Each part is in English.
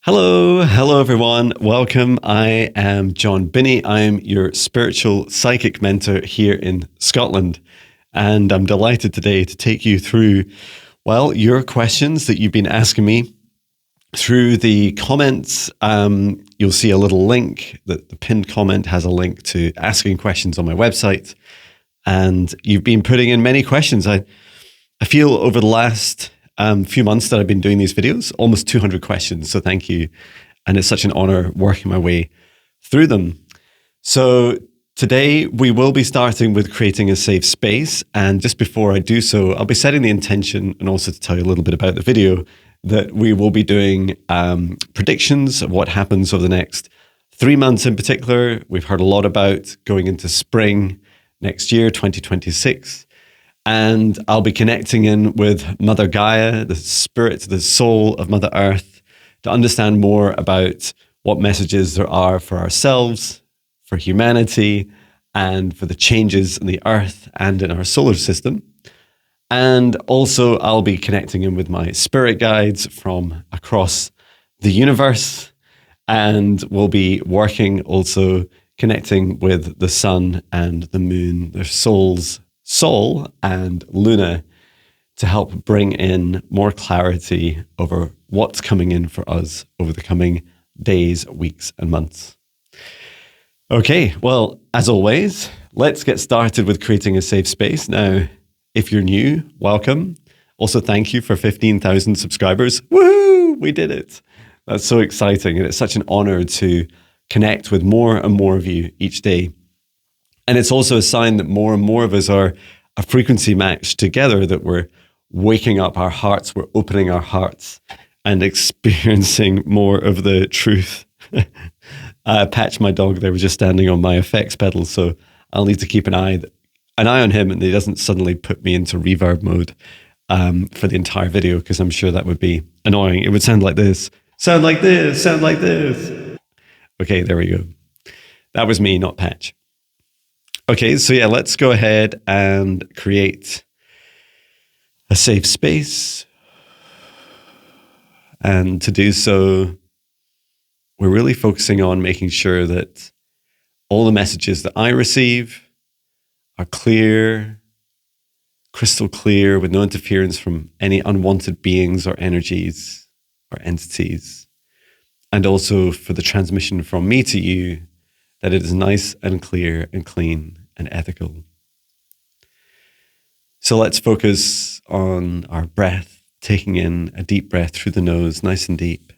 Hello everyone. Welcome. I am Jon Binnie. I am your spiritual psychic mentor here in Scotland. And I'm delighted today to take you through, your questions that you've been asking me through the comments. You'll see a little link. The pinned comment has a link to asking questions on my website. And you've been putting in many questions. I feel over the last few months that I've been doing these videos, almost 200 questions. So thank you. And it's such an honor working my way through them. So today we will be starting with creating a safe space. And just before I do so, I'll be setting the intention and also to tell you a little bit about the video that we will be doing predictions of what happens over the next 3 months in particular. We've heard a lot about going into spring next year, 2026. And I'll be connecting in with Mother Gaia, the spirit, the soul of Mother Earth, to understand more about what messages there are for ourselves, for humanity, and for the changes in the Earth and in our solar system. And also I'll be connecting in with my spirit guides from across the universe. And we'll be working also connecting with the sun and the moon, their souls, Sol and Luna, to help bring in more clarity over what's coming in for us over the coming days, weeks, and months. Okay, well, as always, let's get started with creating a safe space. Now, if you're new, welcome. Also, thank you for 15,000 subscribers. Woohoo! We did it. That's so exciting. And it's such an honor to connect with more and more of you each day. And it's also a sign that more and more of us are a frequency match together, that we're waking up our hearts, we're opening our hearts and experiencing more of the truth. Patch, my dog, there was just standing on my effects pedal, so I'll need to keep an eye on him and he doesn't suddenly put me into reverb mode for the entire video, because I'm sure that would be annoying. It would sound like this, sound like this, sound like this. Okay, there we go. That was me, not Patch. Okay, so yeah, let's go ahead and create a safe space. And to do so, we're really focusing on making sure that all the messages that I receive are clear, crystal clear, with no interference from any unwanted beings or energies or entities. And also for the transmission from me to you, that it is nice and clear and clean and ethical. So let's focus on our breath, taking in a deep breath through the nose, nice and deep.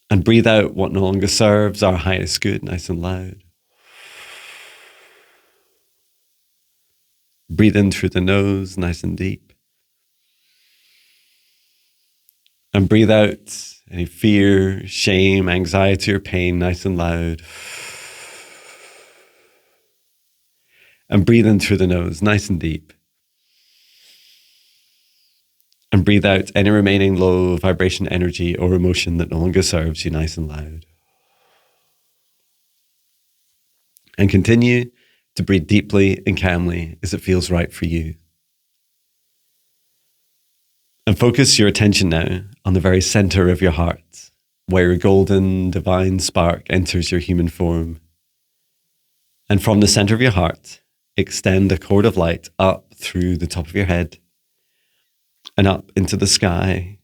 And breathe out what no longer serves our highest good, nice and loud. Breathe in through the nose, nice and deep. And breathe out any fear, shame, anxiety, or pain, nice and loud. And breathe in through the nose, nice and deep. And breathe out any remaining low vibration energy or emotion that no longer serves you, nice and loud. And continue to breathe deeply and calmly as it feels right for you. And focus your attention now on the very center of your heart, where your golden divine spark enters your human form. And from the center of your heart, extend a cord of light up through the top of your head and up into the sky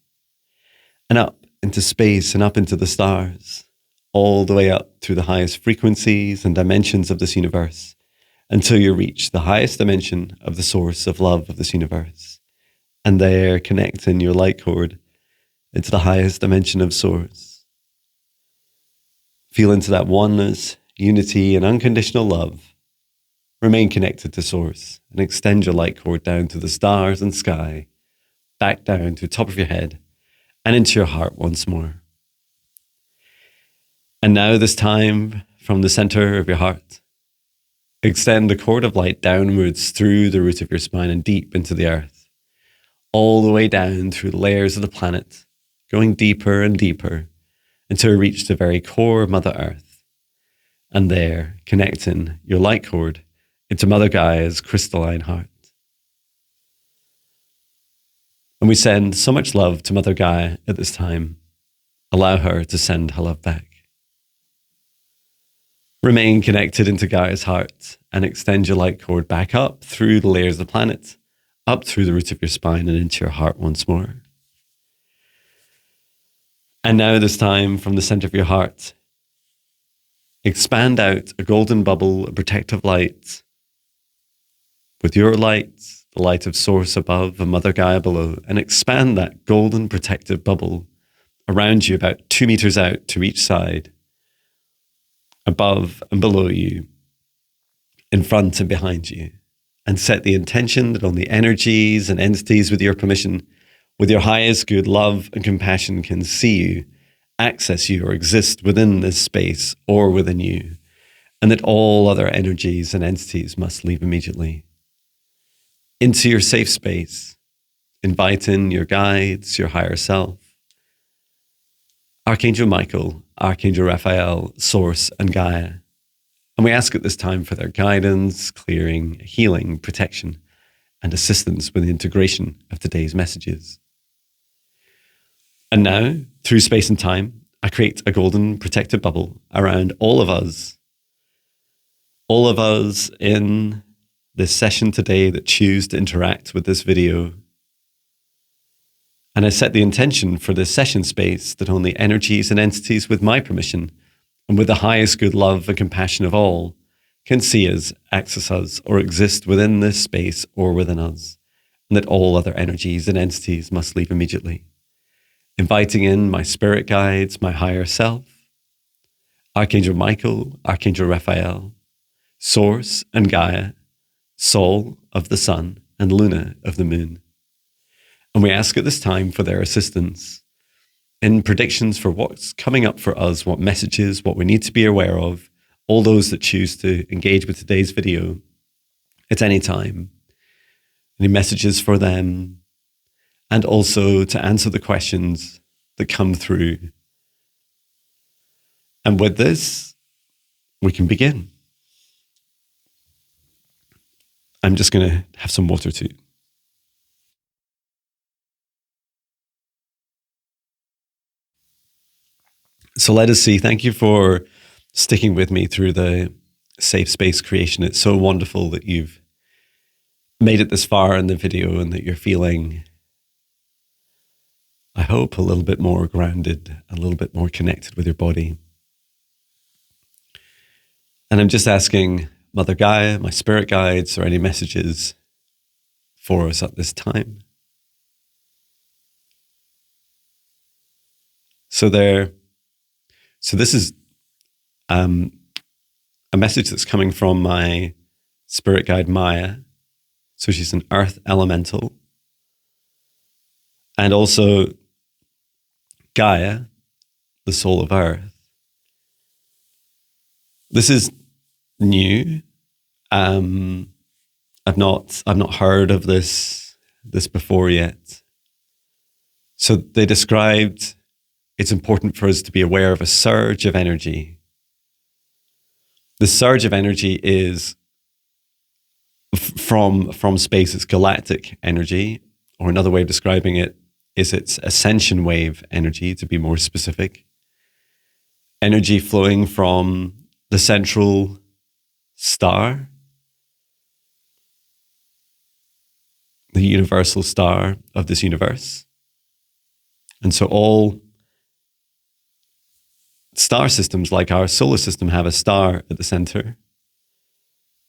and up into space and up into the stars, all the way up through the highest frequencies and dimensions of this universe until you reach the highest dimension of the source of love of this universe. And there, connecting your light cord into the highest dimension of source. Feel into that oneness, unity, and unconditional love. Remain connected to source and extend your light cord down to the stars and sky, back down to the top of your head and into your heart once more. And now this time, from the center of your heart, extend the cord of light downwards through the root of your spine and deep into the earth, all the way down through the layers of the planet, going deeper and deeper until you reach the very core of Mother Earth. And there, connecting your light cord into Mother Gaia's crystalline heart. And we send so much love to Mother Gaia at this time. Allow her to send her love back. Remain connected into Gaia's heart and extend your light cord back up through the layers of the planet, up through the root of your spine and into your heart once more. And now this time from the center of your heart, expand out a golden bubble, a protective light, with your light, the light of Source above and Mother Gaia below, and expand that golden protective bubble around you about 2 meters out to each side, above and below you, in front and behind you, and set the intention that only energies and entities with your permission, with your highest good love and compassion can see you, access you, or exist within this space or within you, and that all other energies and entities must leave immediately. Into your safe space, invite in your guides, your higher self, Archangel Michael, Archangel Raphael, Source, and Gaia. And we ask at this time for their guidance, clearing, healing, protection, and assistance with the integration of today's messages. And now, through space and time, I create a golden protective bubble around all of us in this session today that choose to interact with this video. And I set the intention for this session space that only energies and entities with my permission and with the highest good love and compassion of all can see us, access us, or exist within this space or within us, and that all other energies and entities must leave immediately. Inviting in my spirit guides, my higher self, Archangel Michael, Archangel Raphael, Source and Gaia, Sol of the Sun, and Luna of the Moon. And we ask at this time for their assistance in predictions for what's coming up for us, what messages, what we need to be aware of, all those that choose to engage with today's video at any time, any messages for them, and also to answer the questions that come through. And with this, we can begin. I'm just going to have some water too. So let us see. Thank you for sticking with me through the safe space creation. It's so wonderful that you've made it this far in the video and that you're feeling, I hope, a little bit more grounded, a little bit more connected with your body. And I'm just asking Mother Gaia, my spirit guides, or any messages for us at this time. So this is a message that's coming from my spirit guide, Maya. So she's an earth elemental. And also Gaia, the soul of earth. This is new. I've not heard of this before yet. So they described it's important for us to be aware of a surge of energy. The surge of energy is from space. It's galactic energy, or another way of describing it is its ascension wave energy, to be more specific. Energy flowing from the central star, the universal star of this universe. And so all star systems, like our solar system, have a star at the center.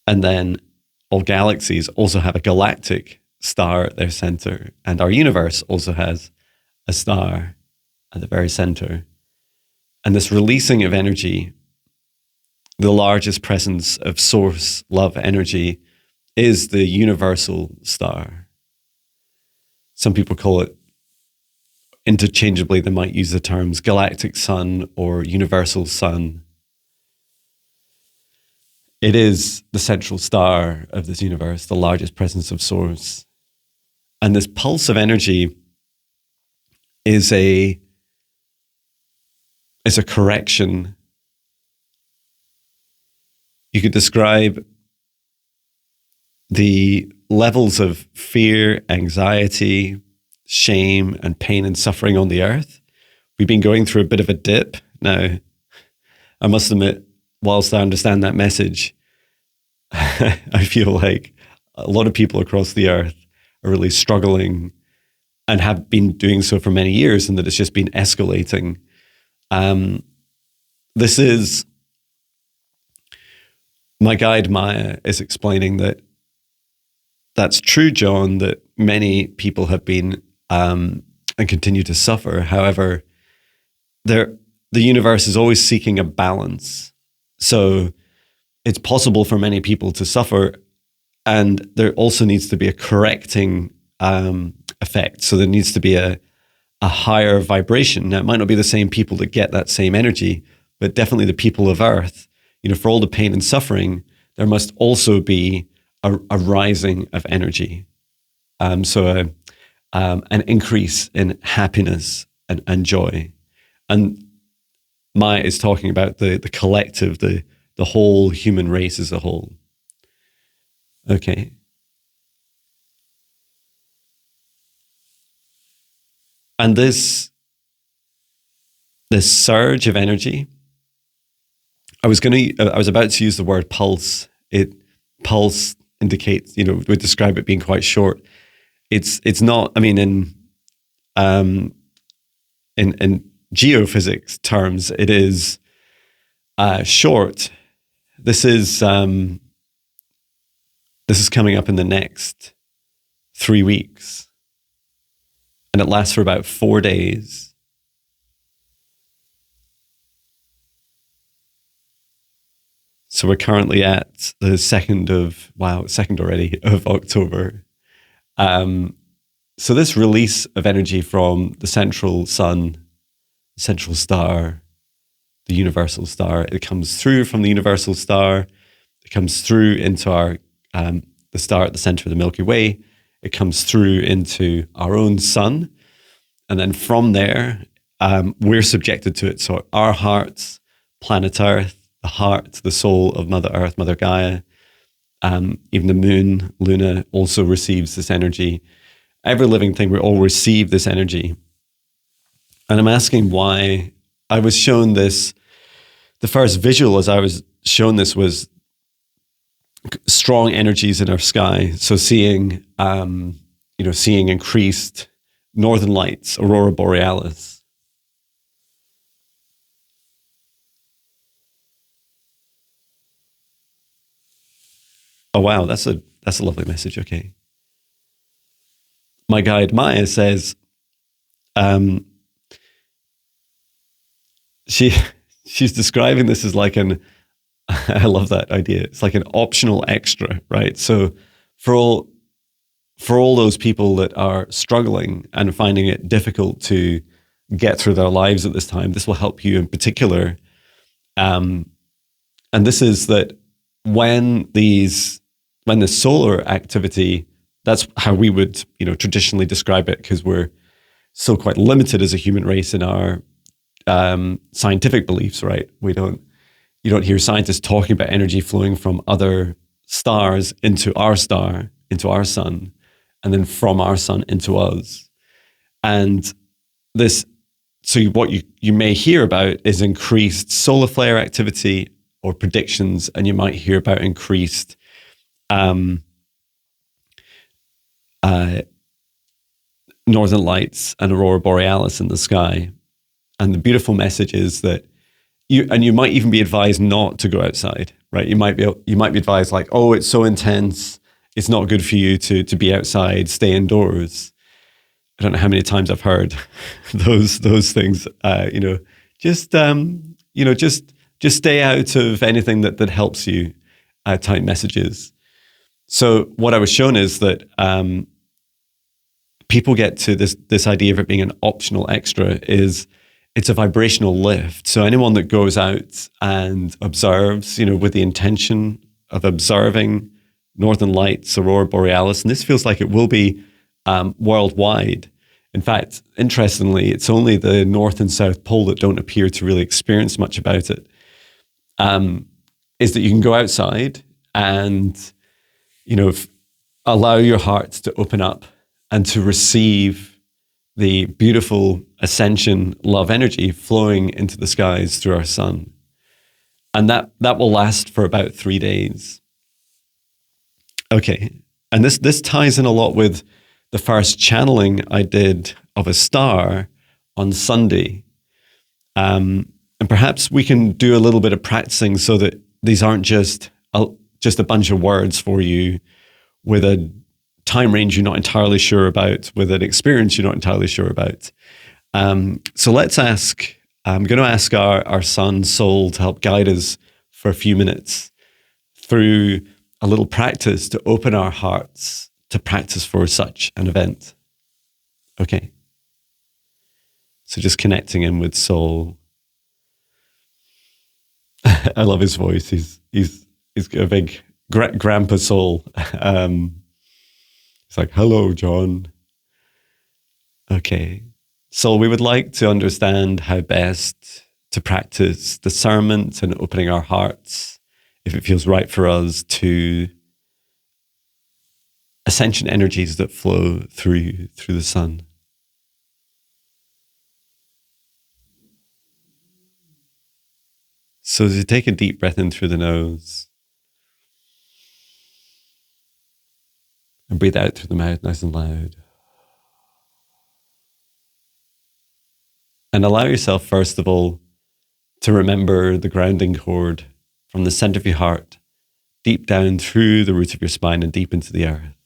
And then all galaxies also have a galactic star at their center. And our universe also has a star at the very center. And this releasing of energy, the largest presence of source love energy, is the universal star. Some people call it, interchangeably, they might use the terms galactic sun or universal sun. It is the central star of this universe, the largest presence of source. And this pulse of energy is a correction. You could describe the levels of fear, anxiety, shame and pain and suffering on the earth. We've been going through a bit of a dip. Now, I must admit, whilst I understand that message, I feel like a lot of people across the earth are really struggling and have been doing so for many years, and that it's just been escalating. This is my guide Maya is explaining that that's true, John, that many people have been and continue to suffer. However, the universe is always seeking a balance. So it's possible for many people to suffer, and there also needs to be a correcting effect. So there needs to be a higher vibration. Now, it might not be the same people that get that same energy, but definitely the people of Earth, for all the pain and suffering, there must also be a rising of energy. So an increase in happiness and joy. And Maya is talking about the collective, the whole human race as a whole. Okay. And this surge of energy, I was about to use the word pulse. Pulse indicates, would describe it being quite short. It's not, in geophysics terms, it is short. This is coming up in the next 3 weeks, and it lasts for about 4 days. So we're currently at the 2nd already of October. So this release of energy from the central sun, central star, the universal star, it comes through from the universal star. It comes through into our the star at the center of the Milky Way. It comes through into our own sun. And then from there, we're subjected to it. So our hearts, planet Earth, the heart, the soul of Mother Earth, Mother Gaia, even the moon, Luna, also receives this energy. Every living thing, we all receive this energy. And I'm asking why. I was shown this, the first visual as I was shown this was strong energies in our sky. So seeing increased northern lights, aurora borealis. Oh wow, that's a lovely message. Okay. My guide Maya says, she's describing this as like I love that idea. It's like an optional extra, right? So for all those people that are struggling and finding it difficult to get through their lives at this time, this will help you in particular. And this is that when the solar activity, that's how we would, traditionally describe it, because we're still quite limited as a human race in our scientific beliefs, right? You don't hear scientists talking about energy flowing from other stars into our star, into our sun, and then from our sun into us. And so what you may hear about is increased solar flare activity or predictions, and you might hear about increased northern lights and aurora borealis in the sky. And the beautiful message is that you might even be advised not to go outside, right? You might be advised like, oh, it's so intense, it's not good for you to be outside, stay indoors. I don't know how many times I've heard those things. Just stay out of anything that helps you. Type messages. So what I was shown is that people get to this idea of it being an optional extra is it's a vibrational lift. So anyone that goes out and observes, with the intention of observing northern lights, aurora borealis, and this feels like it will be worldwide. In fact, interestingly, it's only the North and South Pole that don't appear to really experience much about it. Is that you can go outside and, allow your heart to open up and to receive the beautiful ascension love energy flowing into the skies through our sun. And that will last for about 3 days. Okay. And this ties in a lot with the first channeling I did of a star on Sunday. And perhaps we can do a little bit of practicing so that these aren't just a bunch of words for you with a time range you're not entirely sure about, with an experience you're not entirely sure about. So let's ask, I'm going to ask our sun soul to help guide us for a few minutes through a little practice to open our hearts to practice for such an event. Okay. So just connecting in with soul. I love his voice. He's got a big grandpa soul. It's like, hello, John. Okay. So we would like to understand how best to practice discernment and opening our hearts, if it feels right for us, to ascension energies that flow through the sun. So as you take a deep breath in through the nose and breathe out through the mouth nice and loud. And allow yourself, first of all, to remember the grounding cord from the center of your heart, deep down through the root of your spine and deep into the earth.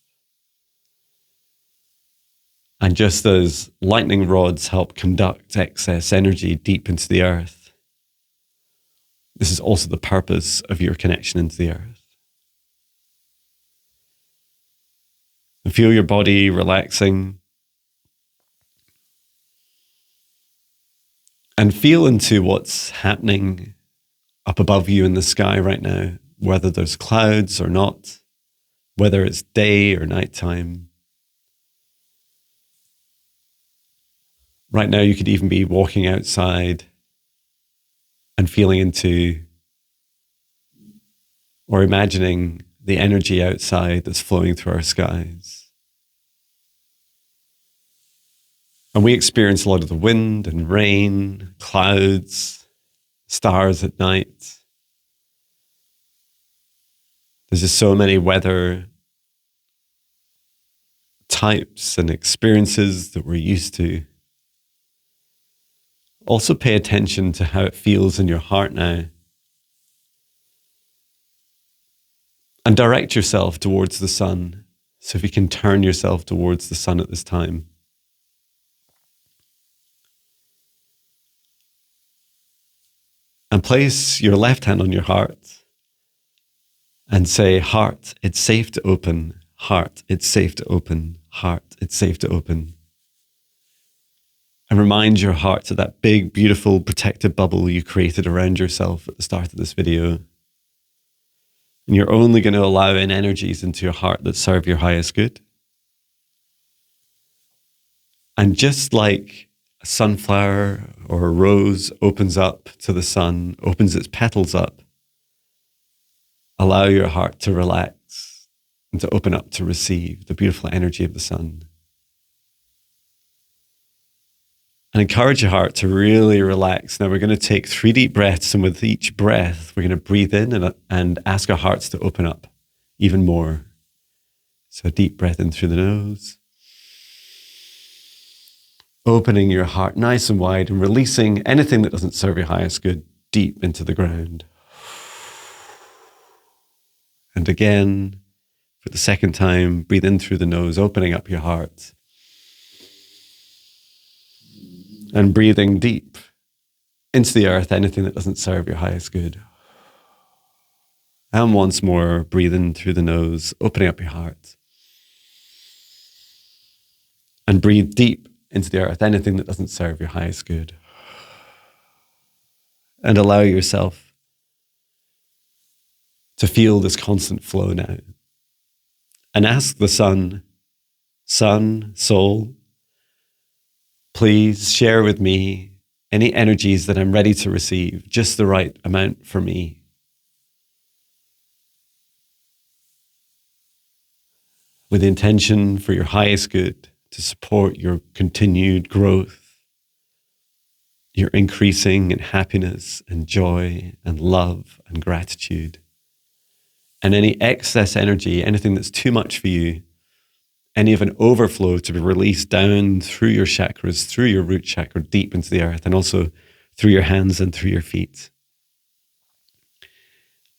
And just as lightning rods help conduct excess energy deep into the earth, this is also the purpose of your connection into the earth. And feel your body relaxing. And feel into what's happening up above you in the sky right now, whether there's clouds or not, whether it's day or nighttime. Right now, you could even be walking outside and feeling into or imagining the energy outside that's flowing through our skies. And we experience a lot of the wind and rain, clouds, stars at night. There's just so many weather types and experiences that we're used to. Also pay attention to how it feels in your heart now. And direct yourself towards the sun. So if you can turn yourself towards the sun at this time. And place your left hand on your heart and say, heart, it's safe to open. Heart, it's safe to open. Heart, it's safe to open. And remind your heart of that big, beautiful, protective bubble you created around yourself at the start of this video. And you're only going to allow in energies into your heart that serve your highest good. And just like a sunflower or a rose opens up to the sun, opens its petals up, allow your heart to relax and to open up to receive the beautiful energy of the sun. And encourage your heart to really relax. Now we're going to take 3 deep breaths, and with each breath, we're going to breathe in and ask our hearts to open up even more. So a deep breath in through the nose. Opening your heart nice and wide and releasing anything that doesn't serve your highest good deep into the ground. And again, for the second time, breathe in through the nose, opening up your heart. And breathing deep into the earth, anything that doesn't serve your highest good. And once more, breathe in through the nose, opening up your heart. And breathe deep into the earth, anything that doesn't serve your highest good. And allow yourself to feel this constant flow now. And ask the sun, soul, please share with me any energies that I'm ready to receive, just the right amount for me. With the intention for your highest good, to support your continued growth, your increasing in happiness and joy and love and gratitude. And any excess energy, anything that's too much for you, any of an overflow to be released down through your chakras, through your root chakra, deep into the earth, and also through your hands and through your feet.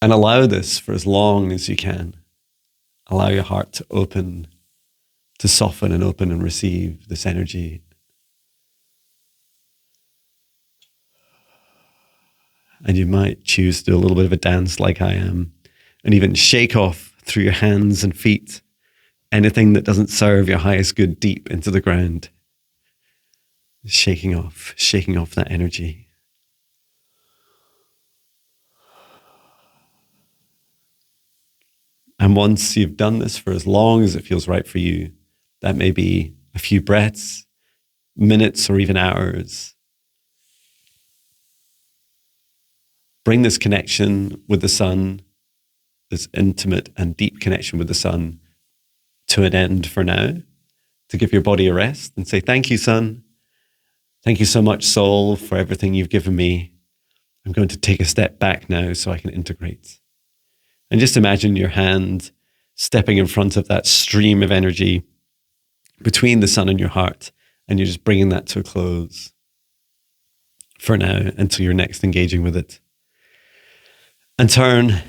And allow this for as long as you can. Allow your heart to open, to soften and open and receive this energy. And you might choose to do a little bit of a dance like I am, and even shake off through your hands and feet anything that doesn't serve your highest good deep into the ground. Shaking off that energy. And once you've done this for as long as it feels right for you, that may be a few breaths, minutes, or even hours. Bring this connection with the sun, this intimate and deep connection with the sun, to an end for now, to give your body a rest and say, thank you, sun. Thank you so much, soul, for everything you've given me. I'm going to take a step back now so I can integrate. And just imagine your hand stepping in front of that stream of energy between the sun and your heart, and you're just bringing that to a close for now until you're next engaging with it. And turn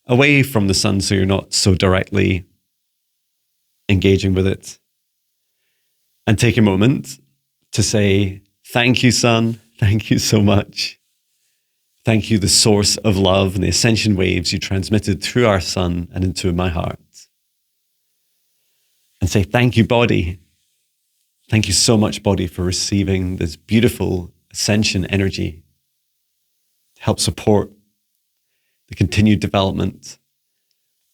away from the sun so you're not so directly engaging with it. And take a moment to say, thank you, sun. Thank you so much. Thank you, the source of love and the ascension waves you transmitted through our sun and into my heart. And say, thank you, body. Thank you so much, body, for receiving this beautiful ascension energy to help support the continued development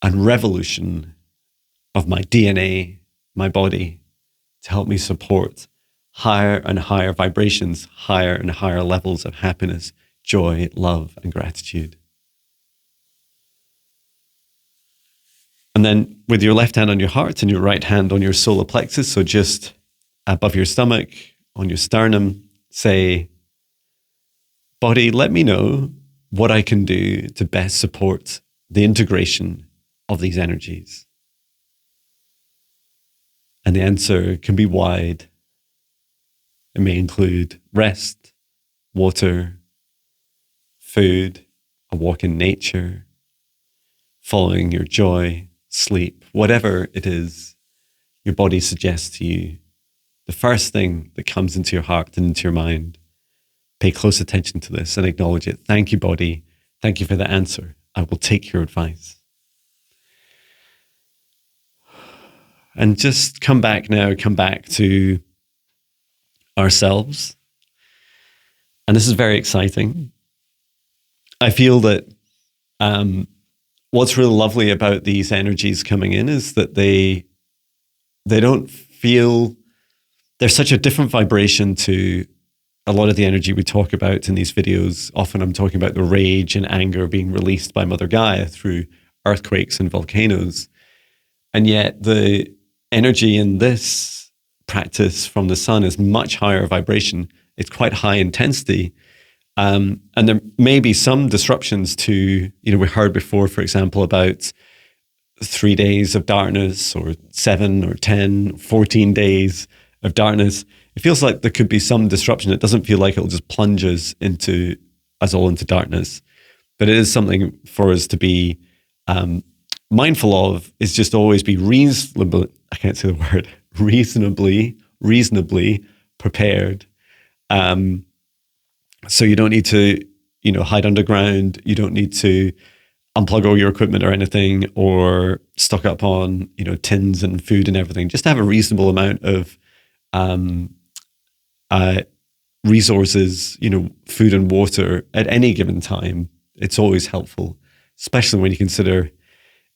and revolution of my DNA, my body, to help me support higher and higher vibrations, higher and higher levels of happiness, joy, love, and gratitude. And then with your left hand on your heart and your right hand on your solar plexus, so just above your stomach, on your sternum, say, body, let me know what I can do to best support the integration of these energies. And the answer can be wide. It may include rest, water, food, a walk in nature, following your joy, sleep, whatever it is your body suggests to you. The first thing that comes into your heart and into your mind, pay close attention to this and acknowledge it. Thank you, body. Thank you for the answer. I will take your advice. And just come back to ourselves. And this is very exciting. I feel that what's really lovely about these energies coming in is that they don't feel, there's such a different vibration to a lot of the energy we talk about in these videos. Often I'm talking about the rage and anger being released by Mother Gaia through earthquakes and volcanoes. And yet the energy in this practice from the sun is much higher vibration. It's quite high intensity. And there may be some disruptions to, we heard before, for example, about 3 days of darkness or 7 or 10, 14 days of darkness. It feels like there could be some disruption. It doesn't feel like it'll just plunge us all into darkness. But it is something for us to be mindful of, is just always be reasonably prepared. So you don't need to, hide underground. You don't need to unplug all your equipment or anything, or stock up on, tins and food and everything. Just have a reasonable amount of resources, food and water at any given time. It's always helpful, especially when you consider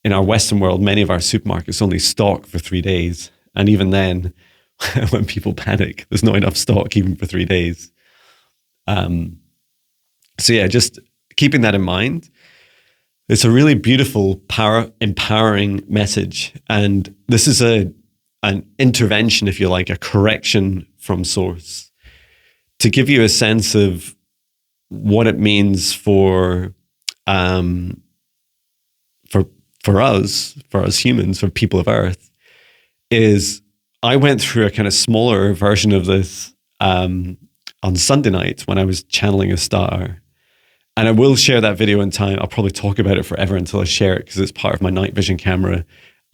in our Western world, many of our supermarkets only stock for 3 days. And even then, when people panic, there's not enough stock even for 3 days. So yeah, just keeping that in mind. It's a really beautiful, empowering message. And this is a an intervention, if you like, a correction from source to give you a sense of what it means for us humans, for people of Earth, is I went through a kind of smaller version of this on Sunday night when I was channeling a star. And I will share that video in time. I'll probably talk about it forever until I share it because it's part of my night vision camera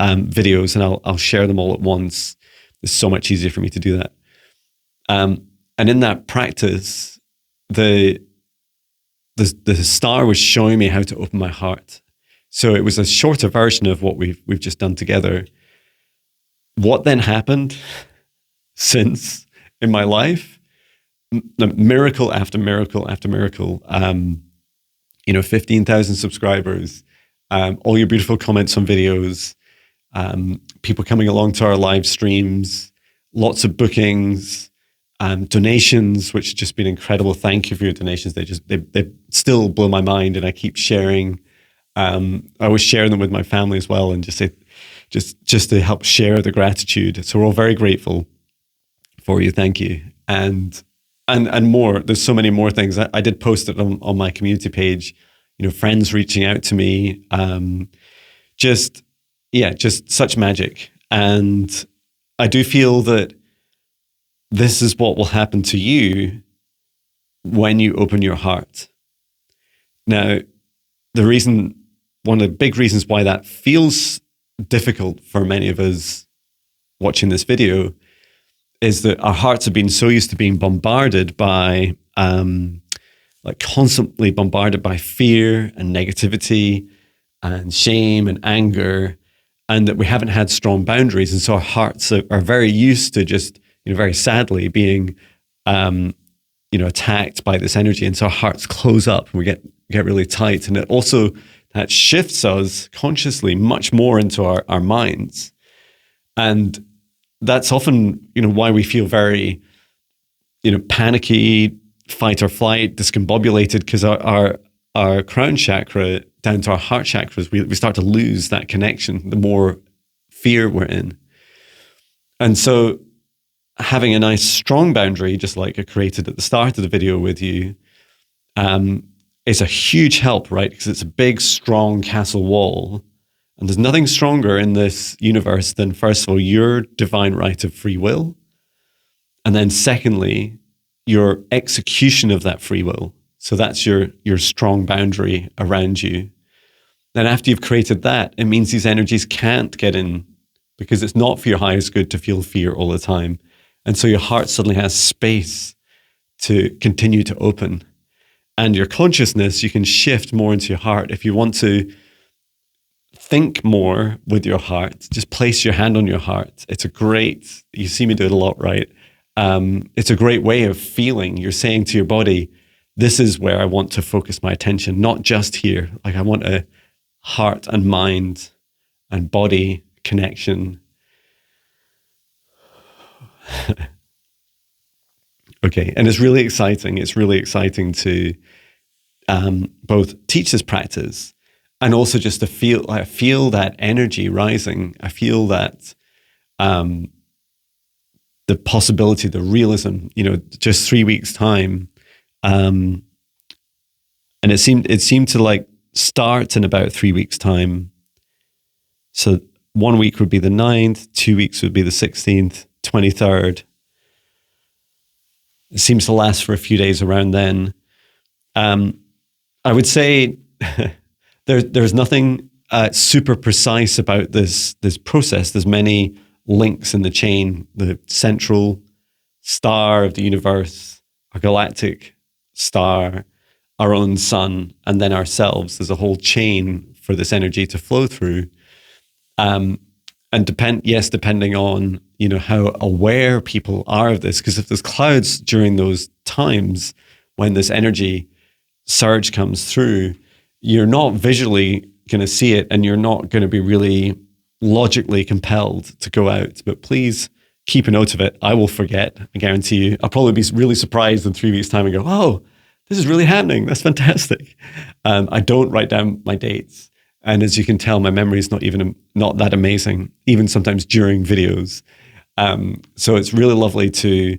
videos, and I'll share them all at once. It's so much easier for me to do that. And in that practice, the star was showing me how to open my heart. So it was a shorter version of what we've just done together. What then happened since in my life? Miracle after miracle after miracle. 15,000 subscribers, all your beautiful comments on videos, people coming along to our live streams, lots of bookings, donations, which has just been incredible. Thank you for your donations. They still blow my mind, and I keep sharing. I always share them with my family as well, and just to help share the gratitude. So we're all very grateful for you. Thank you. And more. There's so many more things. I did post it on my community page. Friends reaching out to me. Just such magic. And I do feel that this is what will happen to you when you open your heart. Now, one of the big reasons why that feels difficult for many of us watching this video is that our hearts have been so used to being bombarded by, constantly bombarded by fear and negativity and shame and anger, and that we haven't had strong boundaries. And so our hearts are very used to just, very sadly being, attacked by this energy. And so our hearts close up and we get really tight. And it also, that shifts us consciously much more into our minds. And that's often, why we feel very, panicky, fight or flight, discombobulated, because our crown chakra down to our heart chakras, we start to lose that connection the more fear we're in. And so having a nice strong boundary, just like I created at the start of the video with you, is a huge help, right? Because it's a big, strong castle wall. And there's nothing stronger in this universe than, first of all, your divine right of free will. And then secondly, your execution of that free will. So that's your strong boundary around you. Then after you've created that, it means these energies can't get in, because it's not for your highest good to feel fear all the time. And so your heart suddenly has space to continue to open. And your consciousness, you can shift more into your heart. If you want to think more with your heart, just place your hand on your heart. You see me do it a lot, right? It's a great way of feeling. You're saying to your body, this is where I want to focus my attention, not just here. Like I want a heart and mind and body connection. Okay, and it's really exciting. It's really exciting to both teach this practice and also just to feel. I feel that energy rising. I feel that the possibility, the realism. Just 3 weeks time, and it seemed to like start in about 3 weeks time. So 1 week would be the 9th, 2 weeks would be the 16th, 23rd. It seems to last for a few days around then. I would say there's nothing super precise about this process. There's many links in the chain: the central star of the universe, a galactic star, our own sun, and then ourselves. There's a whole chain for this energy to flow through. And depending on how aware people are of this, because if there's clouds during those times when this energy surge comes through, you're not visually going to see it, and you're not going to be really logically compelled to go out. But please keep a note of it. I will forget, I guarantee you. I'll probably be really surprised in 3 weeks' time and go, oh, this is really happening. That's fantastic. I don't write down my dates. And as you can tell, my memory is not that amazing, even sometimes during videos. So it's really lovely to,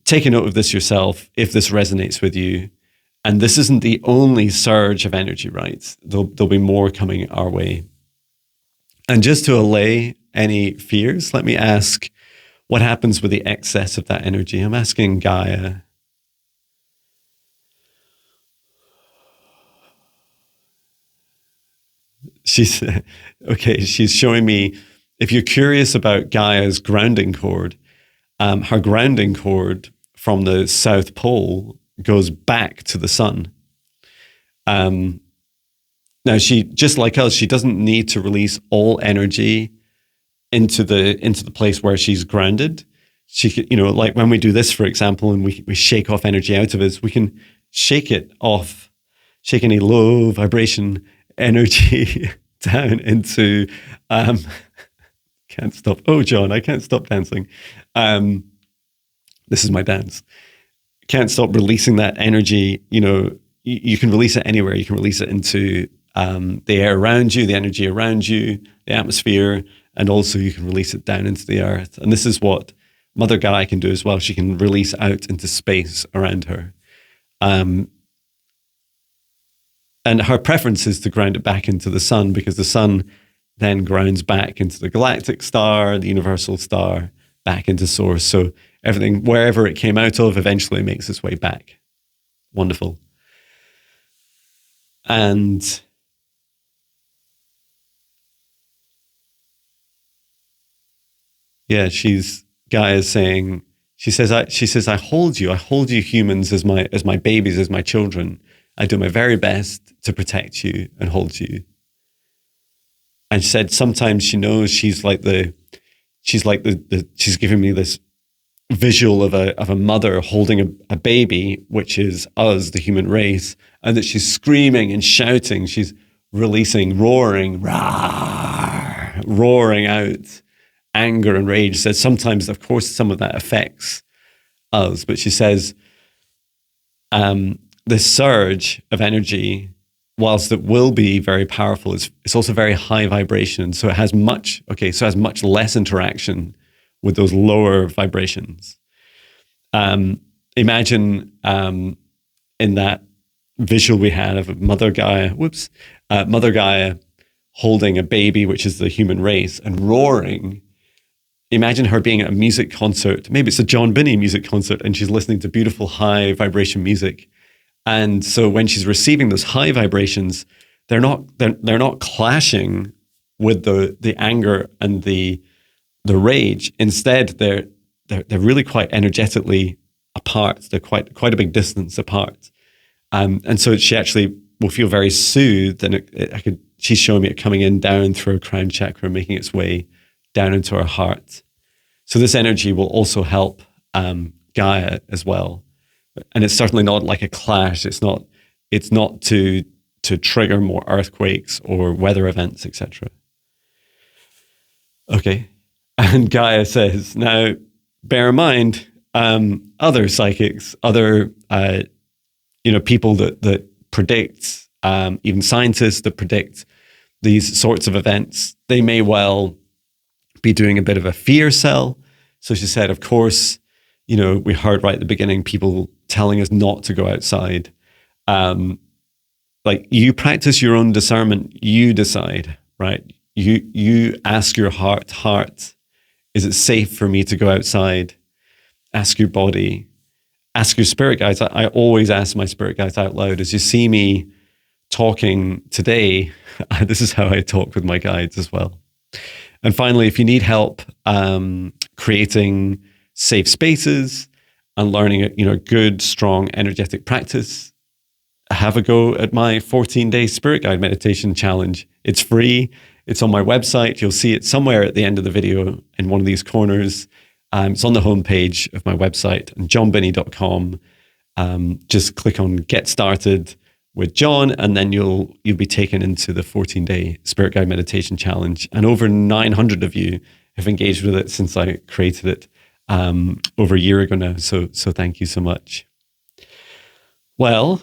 take a note of this yourself if this resonates with you. And this isn't the only surge of energy, right? There'll be more coming our way. And just to allay any fears, let me ask, what happens with the excess of that energy? I'm asking Gaia. She's showing me, if you're curious about Gaia's grounding cord, her grounding cord from the South Pole goes back to the sun. Now, she, just like us, she doesn't need to release all energy into the place where she's grounded. She could, like when we do this, for example, and we shake off energy out of us, we can shake it off, shake any low vibration energy down into, can't stop. Oh, John, I can't stop dancing. This is my dance. Can't stop releasing that energy. You can release it anywhere. You can release it into the air around you, the energy around you, the atmosphere, and also you can release it down into the earth. And this is what Mother Gaia can do as well. She can release out into space around her. And her preference is to ground it back into the sun, because the sun then grounds back into the galactic star, the universal star, back into source. So everything, wherever it came out of, eventually makes its way back. Wonderful. And yeah, Gaia's saying, she says, I hold you humans as my babies, as my children. I do my very best to protect you and hold you. And she said sometimes she knows she's giving me this visual of a mother holding a baby, which is us, the human race, and that she's screaming and shouting. She's releasing, roaring out anger and rage. She says sometimes, of course, some of that affects us, but she says this surge of energy, whilst it will be very powerful, it's also very high vibration. So it has much less interaction with those lower vibrations. Imagine in that visual we had of Mother Gaia holding a baby, which is the human race, and roaring. Imagine her being at a music concert. Maybe it's a Jon Binnie music concert, and she's listening to beautiful high vibration music. And so when she's receiving those high vibrations, they're not clashing with the anger and the rage. Instead, they're really quite energetically apart. They're quite a big distance apart. And so she actually will feel very soothed, and she's showing me it coming in down through her crown chakra, making its way down into her heart. So this energy will also help Gaia as well. And it's certainly not like a clash. It's not to trigger more earthquakes or weather events, etc. Okay. And Gaia says, now bear in mind, other psychics, other people that predict, even scientists that predict these sorts of events, they may well be doing a bit of a fear sell. So she said, of course, we heard right at the beginning, people telling us not to go outside. Like, you practice your own discernment, you decide, right? You ask your heart, is it safe for me to go outside? Ask your body, ask your spirit guides. I always ask my spirit guides out loud. As you see me talking today, this is how I talk with my guides as well. And finally, if you need help creating safe spaces and learning a good, strong, energetic practice, have a go at my 14-day Spirit Guide Meditation Challenge. It's free. It's on my website. You'll see it somewhere at the end of the video in one of these corners. It's on the homepage of my website, jonbinnie.com. Just click on Get Started with Jon, and then you'll be taken into the 14-day Spirit Guide Meditation Challenge. And over 900 of you have engaged with it since I created it over a year ago now. So thank you so much. Well,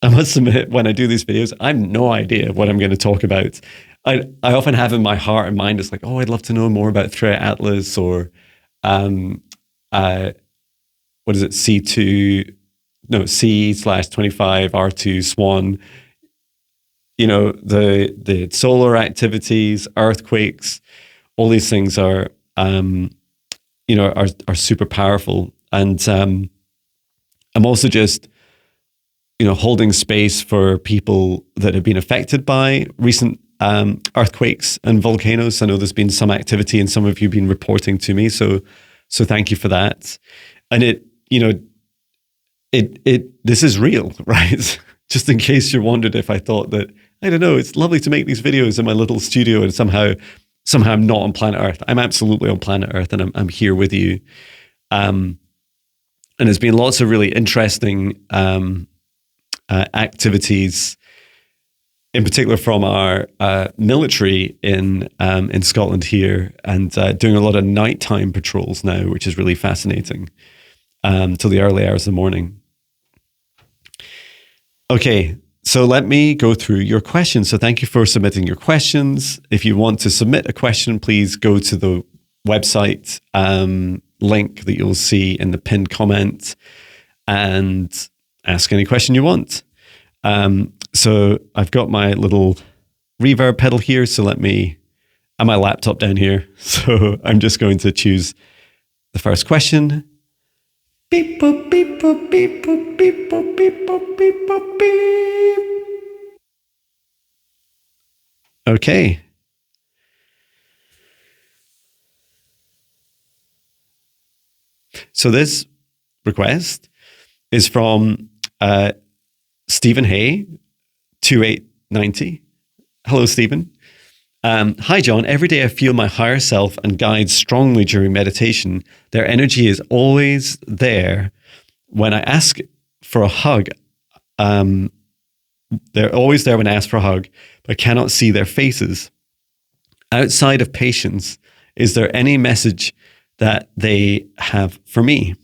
I must admit, when I do these videos, I have no idea what I'm going to talk about. I often have in my heart and mind, it's like, oh, I'd love to know more about Threat Atlas or, um, what is it, C/25, R2, Swan, the solar activities, earthquakes, all these things are super powerful. And I'm also just, holding space for people that have been affected by recent earthquakes and volcanoes. I know there's been some activity and some of you have been reporting to me. So thank you for that. And this is real, right? Just in case you wondered if I thought that, I don't know, it's lovely to make these videos in my little studio and somehow I'm not on planet Earth. I'm absolutely on planet Earth, and I'm here with you. And there's been lots of really interesting activities, in particular from our military in Scotland here, and doing a lot of nighttime patrols now, which is really fascinating, till the early hours of the morning. Okay, so let me go through your questions. So thank you for submitting your questions. If you want to submit a question, please go to the website link that you'll see in the pinned comment and ask any question you want. So I've got my little reverb pedal here. So and my laptop down here. So I'm just going to choose the first question. Beep, boop, beep, boop, beep, boop, beep, boop, beep, boop, beep, boop, beep. Okay. So this request is from Stephen Hay, 2890. Hello, Stephen. Hi, John. Every day I feel my higher self and guides strongly during meditation. Their energy is always there. When I ask for a hug, they're always there when I ask for a hug, but I cannot see their faces. Outside of patience, is there any message that they have for me?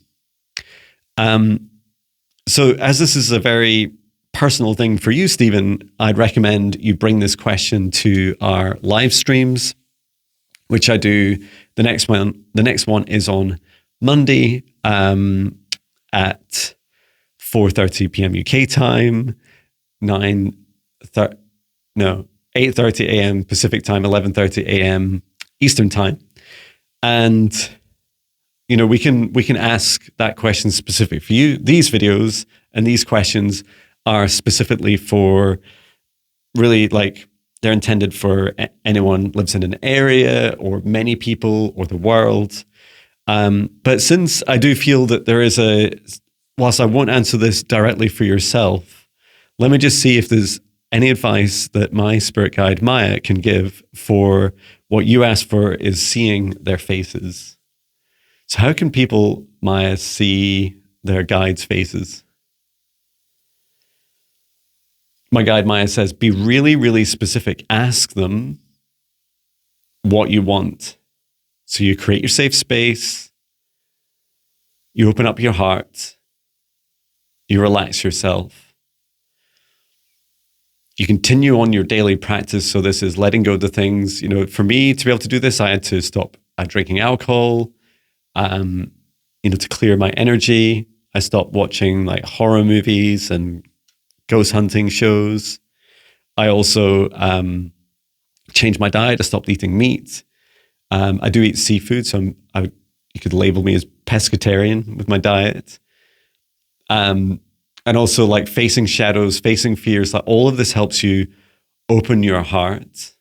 So as this is a very personal thing for you, Stephen, I'd recommend you bring this question to our live streams, which I do. The next one is on Monday at 4:30 p.m. UK time, 8:30 a.m. Pacific time, 11:30 a.m. Eastern time. And we can ask that question specific for you. These videos and these questions are specifically for really, like, they're intended for anyone lives in an area or many people or the world. But since I do feel that there is whilst I won't answer this directly for yourself, let me just see if there's any advice that my spirit guide Maya can give for what you asked for, is seeing their faces. So how can people, Maya, see their guides' faces? My guide Maya says, be really, really specific. Ask them what you want. So you create your safe space, you open up your heart, you relax yourself. You continue on your daily practice. So this is letting go of the things, for me to be able to do this, I had to stop drinking alcohol, to clear my energy. I stopped watching like horror movies and ghost hunting shows. I also changed my diet. I stopped eating meat. I do eat seafood, so you could label me as pescatarian with my diet. And also like facing shadows, facing fears, like all of this helps you open your heart.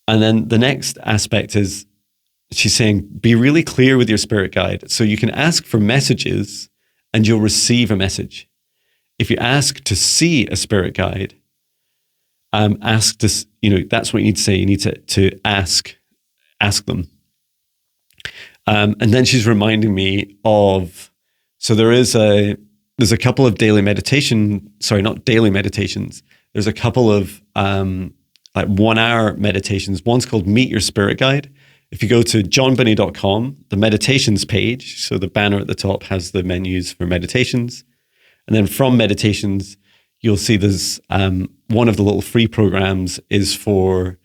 And then the next aspect is, she's saying, be really clear with your spirit guide. So you can ask for messages and you'll receive a message. If you ask to see a spirit guide, ask to, that's what you need to say. You need to ask them. And then she's reminding me of, so there's a couple of daily meditation, sorry, not daily meditations. There's a couple of like 1 hour meditations. One's called Meet Your Spirit Guide. If you go to jonbinnie.com, the meditations page, so the banner at the top has the menus for meditations. And then from meditations, you'll see there's one of the little free programs is for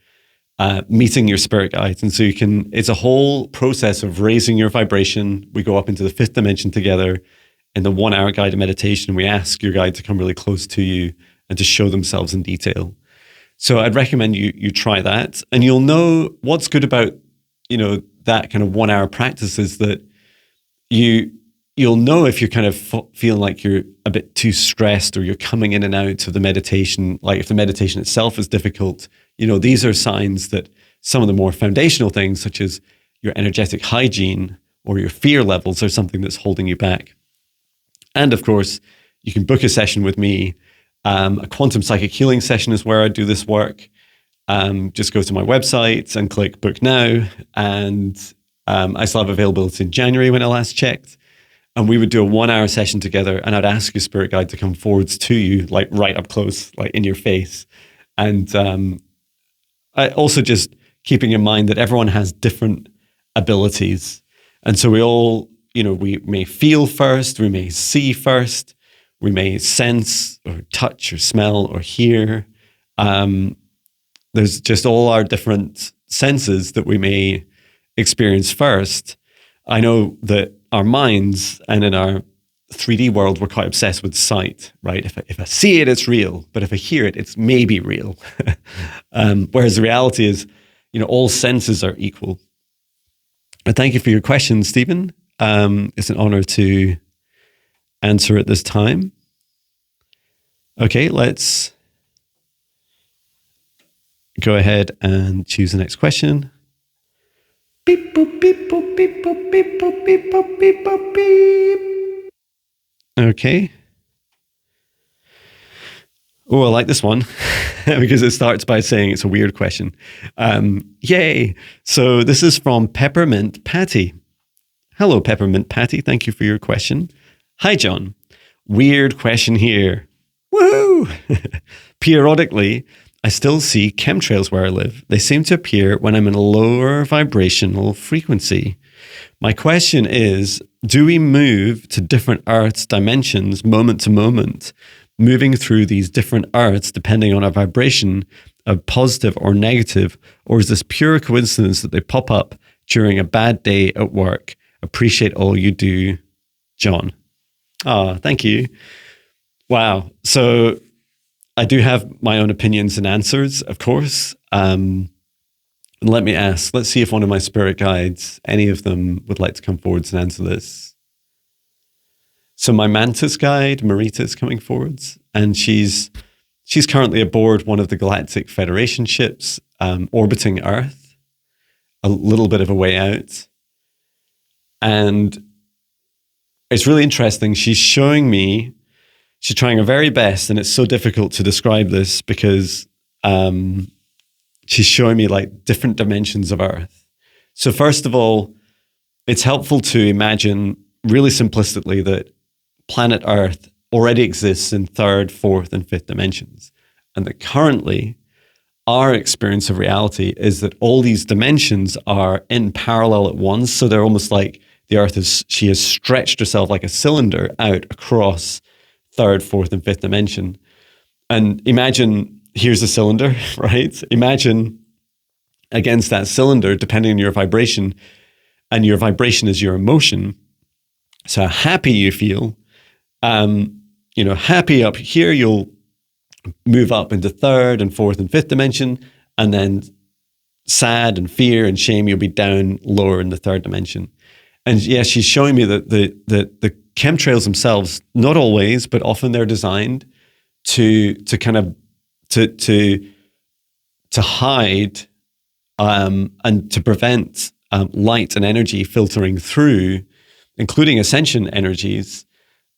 meeting your spirit guides. And so it's a whole process of raising your vibration. We go up into the fifth dimension together in the 1 hour guided meditation. We ask your guide to come really close to you and to show themselves in detail. So I'd recommend you try that. And you'll know what's good about, that kind of 1 hour practice is that you'll know if you're kind of feeling like you're a bit too stressed or you're coming in and out of the meditation, like if the meditation itself is difficult. These are signs that some of the more foundational things, such as your energetic hygiene or your fear levels, are something that's holding you back. And of course, you can book a session with me. A quantum psychic healing session is where I do this work. Just go to my website and click book now. And I still have availability in January when I last checked. And we would do a 1 hour session together, and I'd ask your spirit guide to come forwards to you, like right up close, like in your face. And I also just keeping in mind that everyone has different abilities. And so we all, we may feel first, we may see first, we may sense or touch or smell or hear. There's just all our different senses that we may experience first. I know that our minds and in our 3D world, we're quite obsessed with sight, right? If I see it, it's real. But if I hear it, it's maybe real. Whereas the reality is, all senses are equal. But thank you for your question, Stephen. It's an honor to answer at this time. Okay, let's go ahead and choose the next question. Beep, boop, beep, boop, beep, boop, beep, boop, beep, boop, beep, boop, beep. Okay. Oh, I like this one because it starts by saying it's a weird question. Yay. So this is from Peppermint Patty. Hello, Peppermint Patty. Thank you for your question. Hi, John. Weird question here. Woohoo! Periodically, I still see chemtrails where I live. They seem to appear when I'm in a lower vibrational frequency. My question is, do we move to different Earth's dimensions moment to moment, moving through these different Earths depending on our vibration of positive or negative, or is this pure coincidence that they pop up during a bad day at work? Appreciate all you do, John. Thank you. Wow. So I do have my own opinions and answers, of course. Let me ask, let's see if one of my spirit guides, any of them would like to come forwards and answer this. So my mantis guide, Marita, is coming forwards, and she's currently aboard one of the Galactic Federation ships, orbiting Earth, a little bit of a way out. And it's really interesting. She's showing me, she's trying her very best, and it's so difficult to describe this because she's showing me like different dimensions of Earth. So first of all, it's helpful to imagine really simplistically that planet Earth already exists in third, fourth, and fifth dimensions. And that currently our experience of reality is that all these dimensions are in parallel at once. So they're almost like the Earth she has stretched herself like a cylinder out across third, fourth, and fifth dimension. And imagine, here's a cylinder, right? Imagine against that cylinder, depending on your vibration, and your vibration is your emotion. So how happy you feel, happy up here, you'll move up into third and fourth and fifth dimension, and then sad and fear and shame, you'll be down lower in the third dimension. And yeah, she's showing me that the chemtrails themselves, not always, but often they're designed to kind of to hide and to prevent light and energy filtering through, including ascension energies,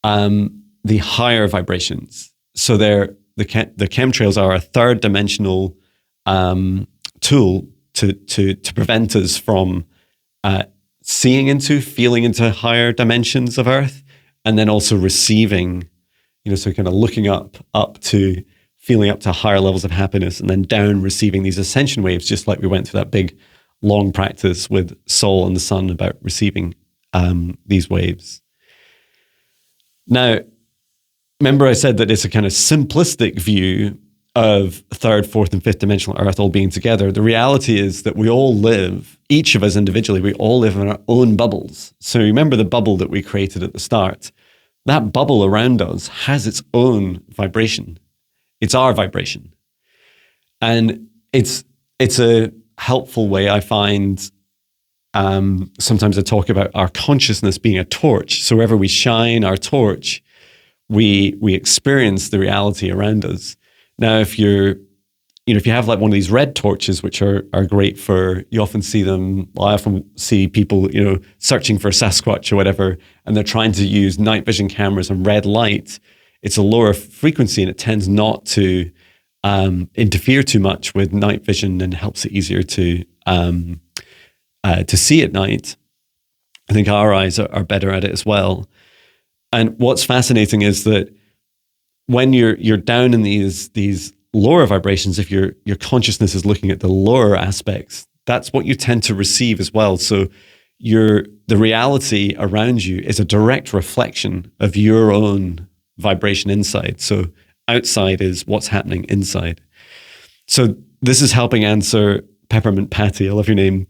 the higher vibrations. So the chemtrails are a third dimensional tool to prevent us from seeing into, feeling into higher dimensions of Earth, and then also receiving, so kind of looking up to feeling up to higher levels of happiness, and then down receiving these ascension waves, just like we went through that big, long practice with Sol and the Sun about receiving these waves. Now, remember I said that it's a kind of simplistic view of third, fourth, and fifth dimensional Earth all being together. The reality is that we all live, each of us individually, we all live in our own bubbles. So remember the bubble that we created at the start. That bubble around us has its own vibration. It's our vibration. And it's a helpful way, I find. Sometimes I talk about our consciousness being a torch. So wherever we shine our torch, we experience the reality around us. Now, if you have like one of these red torches, which are great for, you often see them, I often see people, searching for Sasquatch or whatever, and they're trying to use night vision cameras and red light. It's a lower frequency and it tends not to interfere too much with night vision and helps it easier to see at night. I think our eyes are better at it as well. And what's fascinating is that when you're down in these lower vibrations, if your consciousness is looking at the lower aspects, that's what you tend to receive as well. So the reality around you is a direct reflection of your own vibration inside. So outside is what's happening inside. So this is helping answer Peppermint Patty, I love your name,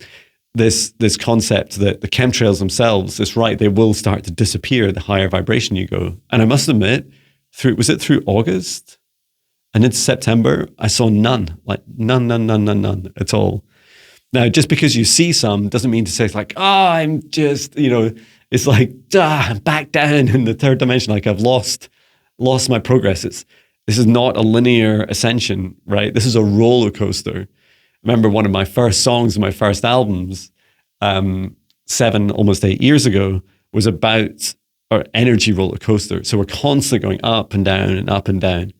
this concept that the chemtrails themselves, it's right, they will start to disappear the higher vibration you go. And I must admit, was it through August and into September, I saw none at all. Now, just because you see some doesn't mean to say it's like, I'm just, it's like, I'm back down in the third dimension, like I've lost my progress. This is not a linear ascension, right? This is a roller coaster. I remember one of my first songs in my first albums, almost 8 years ago, was about our energy roller coaster. So we're constantly going up and down and up and down.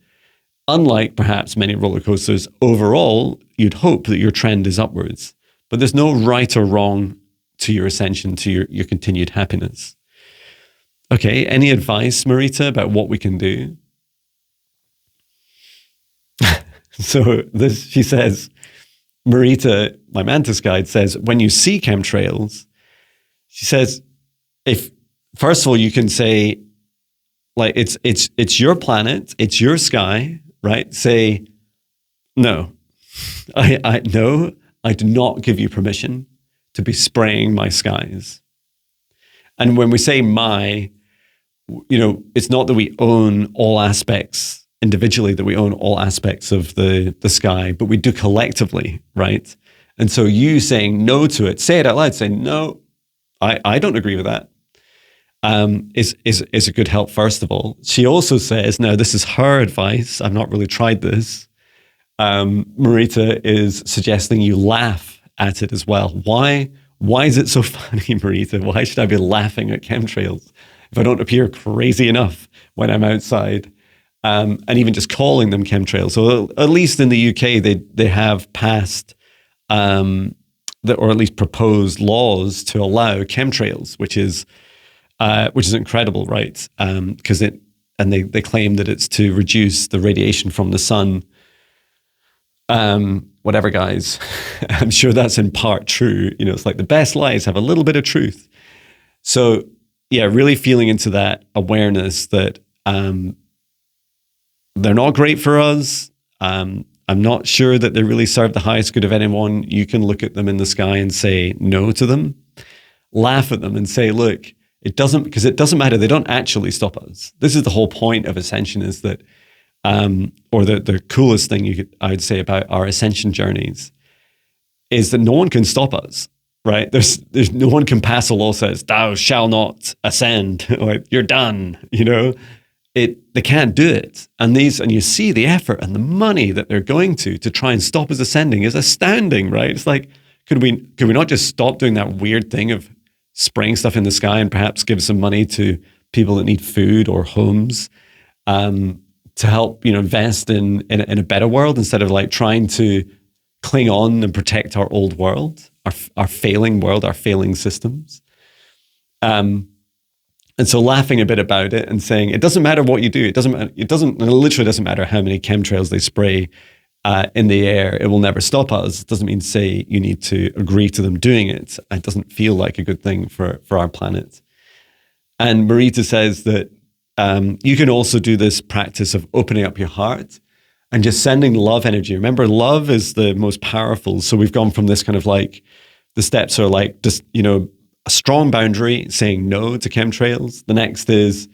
Unlike perhaps many roller coasters, overall, you'd hope that your trend is upwards. But there's no right or wrong to your ascension, to your continued happiness. Okay, any advice, Marita, about what we can do? So she says, Marita, my mantis guide, says, when you see chemtrails, she says, first of all, you can say, like, it's your planet, it's your sky, right? Say, no, I do not give you permission to be spraying my skies. And when we say it's not that we own all aspects individually, that we own all aspects of the sky, but we do collectively, right? And so you saying no to it, say it out loud, say, no, I don't agree with that, is a good help, first of all. She also says, now this is her advice, I've not really tried this, Marita is suggesting you laugh at it as well. Why is it so funny, Marita? Why should I be laughing at chemtrails if I don't appear crazy enough when I'm outside? And even just calling them chemtrails. So at least in the UK, they have passed, or at least proposed laws to allow chemtrails, which is incredible, right? Because they claim that it's to reduce the radiation from the sun. Whatever, guys. I'm sure that's in part true. It's like the best lies have a little bit of truth. So yeah, really feeling into that awareness that they're not great for us. I'm not sure that they really serve the highest good of anyone. You can look at them in the sky and say no to them, laugh at them and say, look, it doesn't matter. They don't actually stop us. This is the whole point of Ascension, is that, or the coolest thing I would say about our Ascension journeys is that no one can stop us, right? There's no one can pass a law that says, thou shall not ascend, or you're done, They can't do it. And you see the effort and the money that they're going to try and stop us ascending is astounding, right? It's like, could we not just stop doing that weird thing of spraying stuff in the sky and perhaps give some money to people that need food or homes, to help, invest in a better world, instead of like trying to cling on and protect our old world, our failing world, our failing systems. And so laughing a bit about it and saying, it doesn't matter what you do. It literally doesn't matter how many chemtrails they spray in the air. It will never stop us. It doesn't mean to say you need to agree to them doing it. It doesn't feel like a good thing for our planet. And Marita says that you can also do this practice of opening up your heart and just sending love energy. Remember, love is the most powerful. So we've gone from this kind of like, the steps are like just, a strong boundary, saying no to chemtrails. The next is,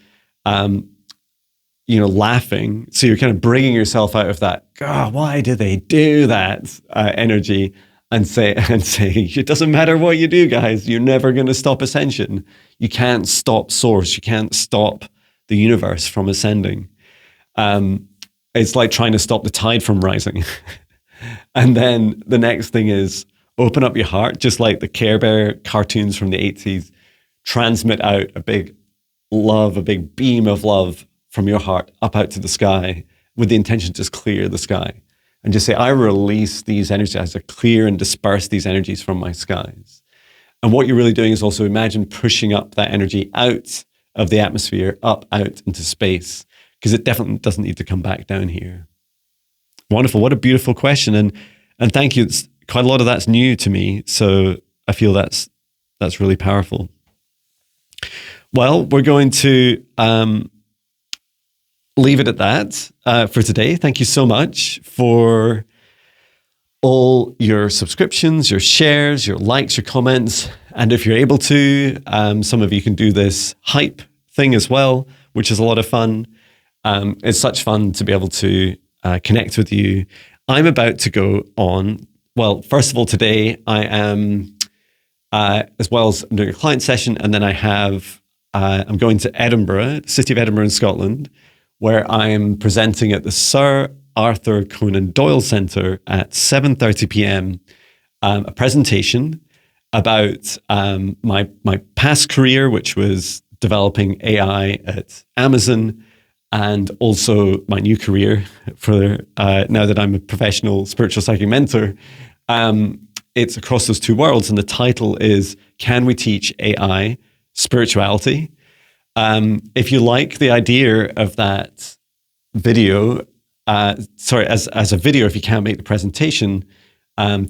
laughing. So you're kind of bringing yourself out of that, God, why did they do that energy, and saying, it doesn't matter what you do, guys. You're never going to stop ascension. You can't stop source. You can't stop the universe from ascending. It's like trying to stop the tide from rising. And then the next thing is open up your heart, just like the Care Bear cartoons from the 80s. Transmit out a big love, a big beam of love from your heart up out to the sky with the intention to just clear the sky. And just say, I release these energies, I clear and disperse these energies from my skies. And what you're really doing is also imagine pushing up that energy out of the atmosphere, up, out into space, because it definitely doesn't need to come back down here. Wonderful. What a beautiful question. And thank you. It's quite a lot of that's new to me. So I feel that's really powerful. Well, we're going to leave it at that for today. Thank you so much for all your subscriptions, your shares, your likes, your comments. And if you're able to, some of you can do this hype thing as well, which is a lot of fun. It's such fun to be able to connect with you. I'm about to go on, well, first of all, today I am, as well as I'm doing a client session, and then I'm going to Edinburgh, the city of Edinburgh in Scotland, where I'm presenting at the Sir Arthur Conan Doyle Centre at 7:30 p.m. A presentation about my past career, which was developing AI at Amazon, and also my new career for now that I'm a professional spiritual psychic mentor. It's across those two worlds, and the title is "Can We Teach AI Spirituality?" If you like the idea of that video, as a video, if you can't make the presentation,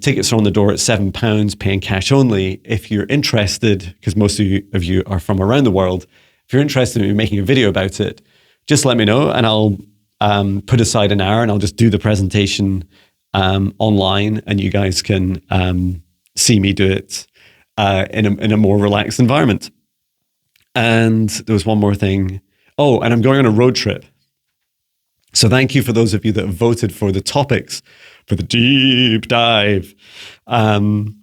tickets are on the door at £7, paying cash only. If you're interested, because most of you are from around the world, if you're interested in making a video about it, just let me know, and I'll put aside an hour and I'll just do the presentation online, and you guys can see me do it in a more relaxed environment. And there was one more thing. Oh, and I'm going on a road trip. So thank you for those of you that have voted for the topics for the deep dive. When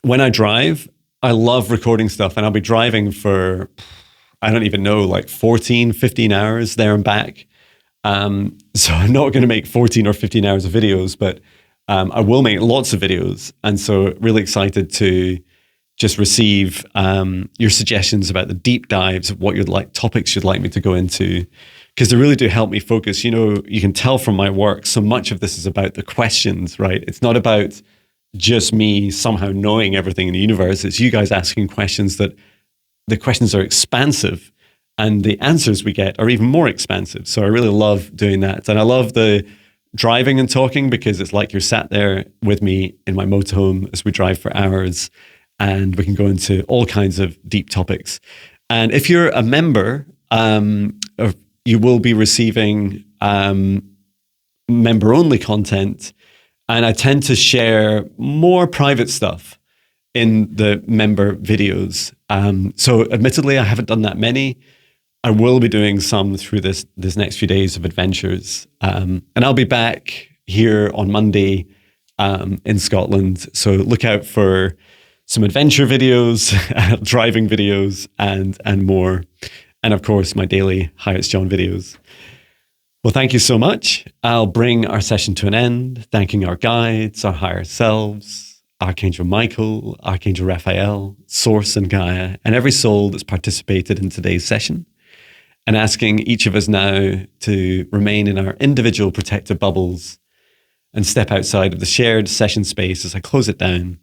I drive, I love recording stuff, and I'll be driving for, I don't even know, like 14, 15 hours there and back. So I'm not going to make 14 or 15 hours of videos, but I will make lots of videos. And so really excited to just receive your suggestions about the deep dives of what you'd like, topics you'd like me to go into, because they really do help me focus. You can tell from my work, so much of this is about the questions, right? It's not about just me somehow knowing everything in the universe. It's you guys asking questions that the questions are expansive, and the answers we get are even more expansive. So I really love doing that. And I love the driving and talking, because it's like you're sat there with me in my motorhome as we drive for hours, and we can go into all kinds of deep topics. And if you're a member, you will be receiving member-only content. And I tend to share more private stuff in the member videos. So admittedly, I haven't done that many. I will be doing some through this next few days of adventures. And I'll be back here on Monday in Scotland. So look out for some adventure videos, driving videos, and more. And of course, my daily Hi, It's Jon videos. Well, thank you so much. I'll bring our session to an end, thanking our guides, our higher selves, Archangel Michael, Archangel Raphael, Source and Gaia, and every soul that's participated in today's session, and asking each of us now to remain in our individual protective bubbles and step outside of the shared session space as I close it down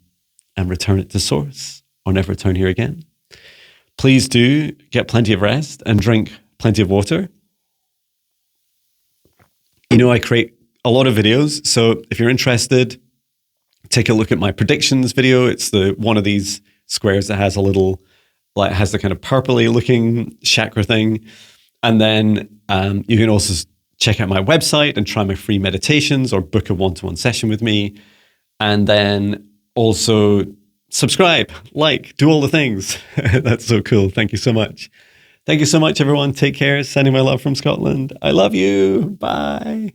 and return it to Source, or never return here again. Please do get plenty of rest and drink plenty of water. I create a lot of videos, so if you're interested, take a look at my predictions video. It's one of these squares that has a little, like, has the kind of purpley looking chakra thing. And then you can also check out my website and try my free meditations or book a one-to-one session with me. And then also subscribe, like, do all the things. That's so cool. Thank you so much. Thank you so much, everyone. Take care. Sending my love from Scotland. I love you. Bye.